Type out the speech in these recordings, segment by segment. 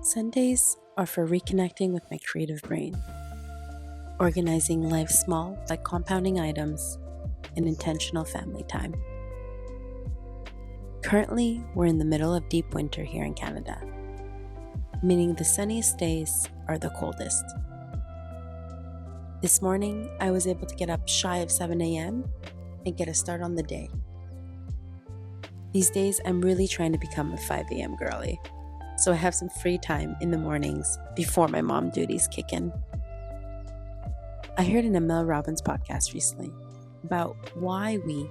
Sundays are for reconnecting with my creative brain, organizing life small by compounding items, and intentional family time. Currently, we're in the middle of deep winter here in Canada, meaning the sunniest days are the coldest. This morning, I was able to get up shy of 7 a.m. and get a start on the day. These days, I'm really trying to become a 5 a.m. girly, so I have some free time in the mornings before my mom duties kick in. I heard in a Mel Robbins podcast recently about why we,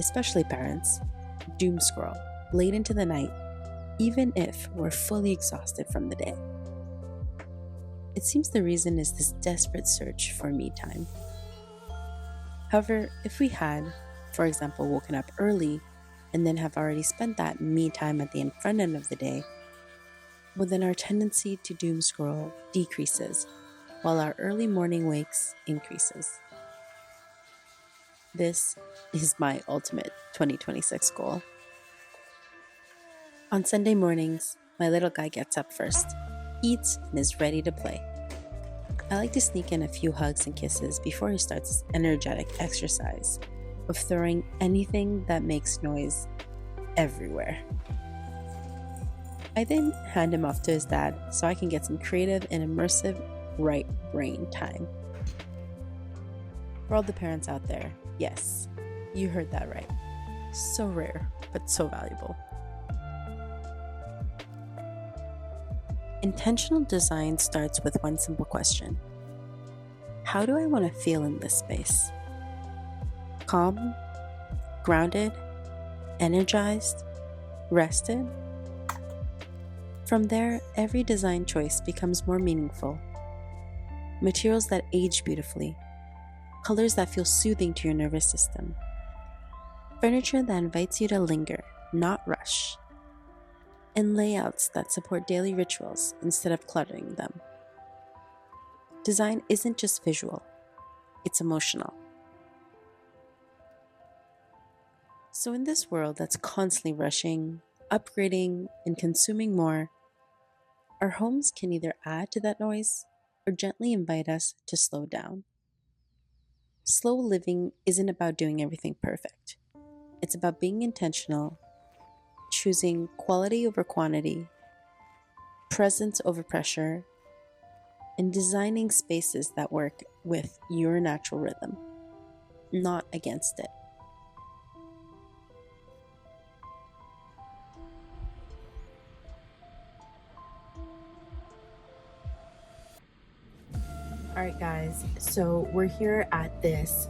especially parents, doom scroll late into the night, even if we're fully exhausted from the day. It seems the reason is this desperate search for me time. However, if we had, for example, woken up early and then have already spent that me time at the front end of the day, well, then our tendency to doom scroll decreases while our early morning wakes increases. This is my ultimate 2026 goal. On Sunday mornings, my little guy gets up first, eats, and is ready to play. I like to sneak in a few hugs and kisses before he starts his energetic exercise of throwing anything that makes noise everywhere. I then hand him off to his dad so I can get some creative and immersive right brain time. For all the parents out there, yes, you heard that right. So rare, but so valuable. Intentional design starts with one simple question. How do I want to feel in this space? Calm, grounded, energized, rested? From there, every design choice becomes more meaningful. Materials that age beautifully, colors that feel soothing to your nervous system, furniture that invites you to linger, not rush, and layouts that support daily rituals instead of cluttering them. Design isn't just visual, it's emotional. So in this world that's constantly rushing, upgrading, and consuming more, our homes can either add to that noise or gently invite us to slow down. Slow living isn't about doing everything perfect. It's about being intentional, choosing quality over quantity, presence over pressure, and designing spaces that work with your natural rhythm, not against it. All right, guys, so we're here at this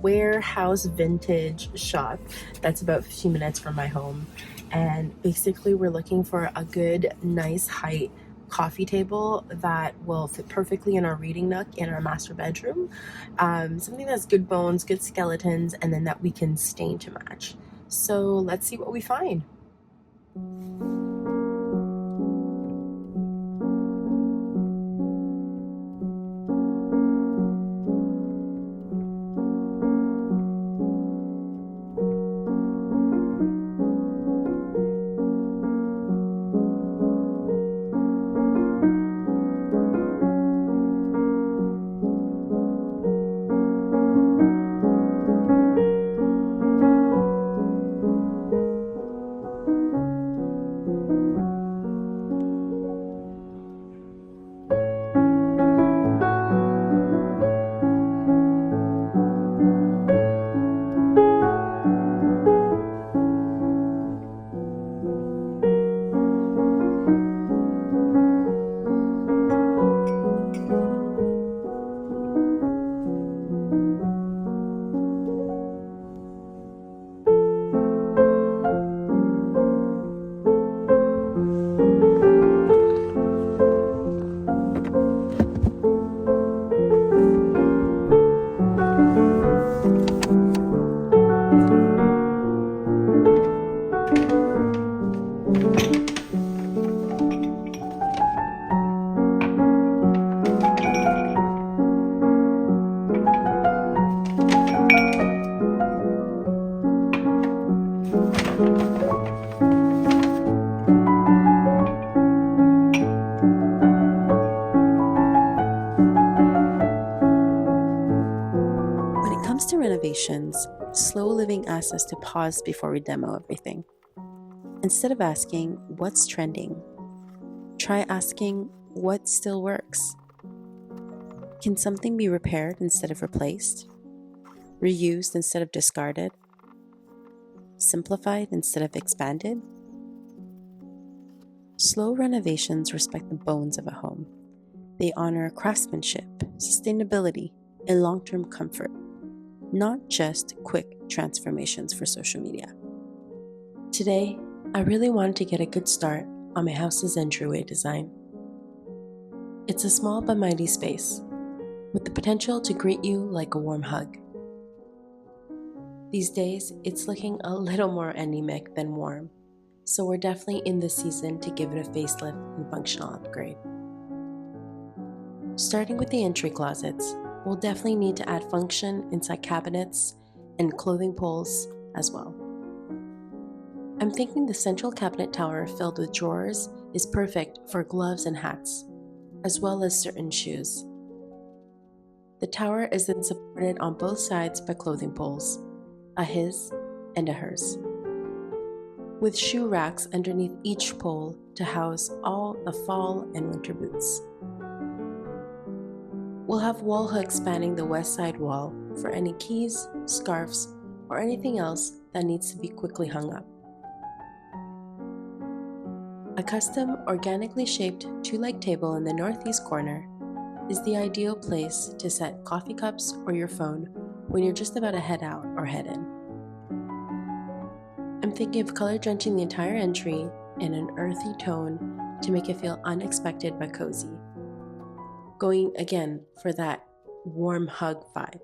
warehouse vintage shop that's about 15 minutes from my home, and basically we're looking for a good, nice height coffee table that will fit perfectly in our reading nook in our master bedroom. Something that's good bones, good skeletons, and then that we can stain to match. So let's see what we find. renovations, slow living asks us to pause before we demo everything. Instead of asking, what's trending? Try asking, what still works? Can something be repaired instead of replaced? Reused instead of discarded? Simplified instead of expanded? Slow renovations respect the bones of a home. They honor craftsmanship, sustainability, and long-term comfort, not just quick transformations for social media. Today, I really wanted to get a good start on my house's entryway design. It's a small but mighty space, with the potential to greet you like a warm hug. These days, it's looking a little more anemic than warm, so we're definitely in the season to give it a facelift and functional upgrade. Starting with the entry closets, we'll definitely need to add function inside cabinets and clothing poles as well. I'm thinking the central cabinet tower filled with drawers is perfect for gloves and hats, as well as certain shoes. The tower is then supported on both sides by clothing poles, a his and a hers, with shoe racks underneath each pole to house all the fall and winter boots. We'll have wall hooks spanning the west side wall for any keys, scarves, or anything else that needs to be quickly hung up. A custom, organically shaped two-leg table in the northeast corner is the ideal place to set coffee cups or your phone when you're just about to head out or head in. I'm thinking of color drenching the entire entry in an earthy tone to make it feel unexpected but cozy. Going again for that warm hug vibe.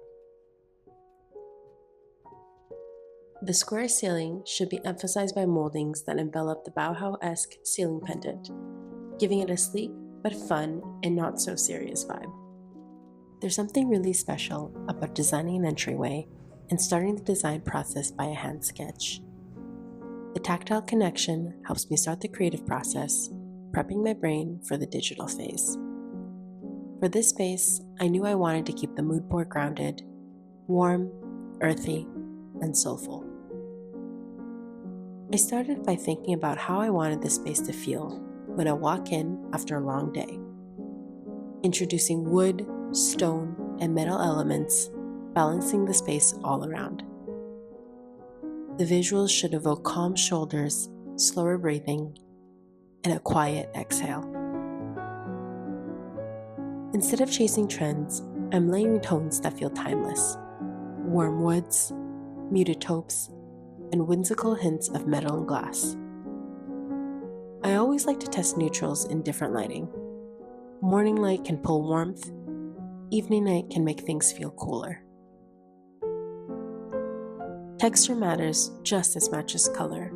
The square ceiling should be emphasized by moldings that envelop the Bauhaus-esque ceiling pendant, giving it a sleek but fun and not so serious vibe. There's something really special about designing an entryway and starting the design process by a hand sketch. The tactile connection helps me start the creative process, prepping my brain for the digital phase. For this space, I knew I wanted to keep the mood board grounded, warm, earthy, and soulful. I started by thinking about how I wanted this space to feel when I walk in after a long day, introducing wood, stone, and metal elements, balancing the space all around. The visuals should evoke calm shoulders, slower breathing, and a quiet exhale. Instead of chasing trends, I'm layering tones that feel timeless. Warm woods, muted taupes, and whimsical hints of metal and glass. I always like to test neutrals in different lighting. Morning light can pull warmth, evening light can make things feel cooler. Texture matters just as much as color.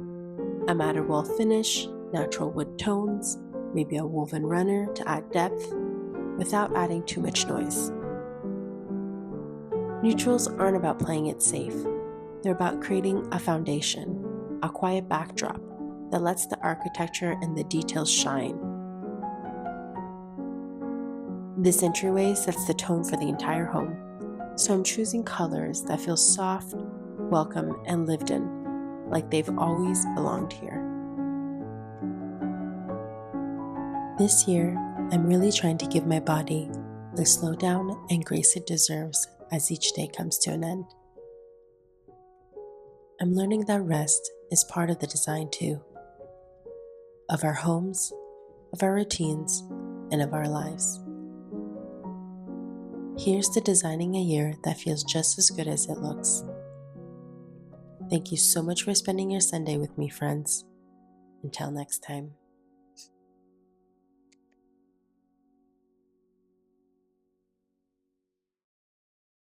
A matte wall finish, natural wood tones, maybe a woven runner to add depth, without adding too much noise. Neutrals aren't about playing it safe. They're about creating a foundation, a quiet backdrop that lets the architecture and the details shine. This entryway sets the tone for the entire home, so I'm choosing colors that feel soft, welcome, and lived in, like they've always belonged here. This year, I'm really trying to give my body the slowdown and grace it deserves as each day comes to an end. I'm learning that rest is part of the design too, of our homes, of our routines, and of our lives. Here's to designing a year that feels just as good as it looks. Thank you so much for spending your Sunday with me, friends. Until next time.